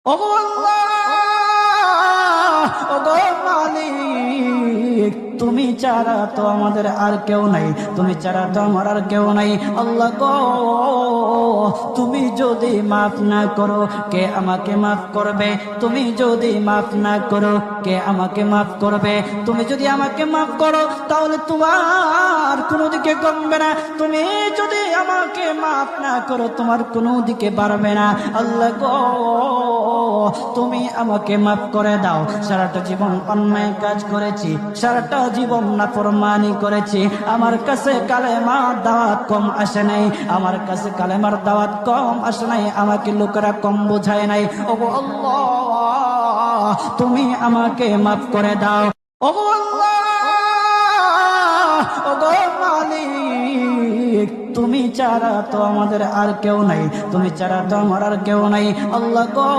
ওগো আল্লাহ, ওগো মালিক, তুমি ছাড়া তো আমাদের আর কেউ নাই, তুমি ছাড়া তো আমার আর কেউ নাই। আল্লাহ গো, তুমি যদি মাফ না করো কে আমাকে মাফ করবে? তুমি যদি মাফ না করো কে আমাকে মাফ করবে? তুমি যদি আমাকে মাফ করো তাহলে তোমার কোনো দিকে কমবে না, তুমি যদি আমাকে মাফ না করো তোমার কোনো দিকে বাড়বে না। আল্লাহ গো, তুমি আমাকে মাফ করে দাও। সারাটা জীবন অন্যায় কাজ করেছি, সারাটা জীবন নাফরমানি করেছি, আমার কাছে কালেমার দাওয়াত কম আসে নাই, আমার কাছে কালেমার দাওয়াত কম আসে নাই, আমাকে লোকেরা কম বোঝায় নাই। ওগো আল্লাহ, তুমি আমাকে মাফ করে দাও। ওগো আল্লাহ, ওগো মালিক, তুমি ছাড়া তো আমাদের আর কেউ নাই, তুমি ছাড়া তো আমার আর কেউ নাই। আল্লাহ গো,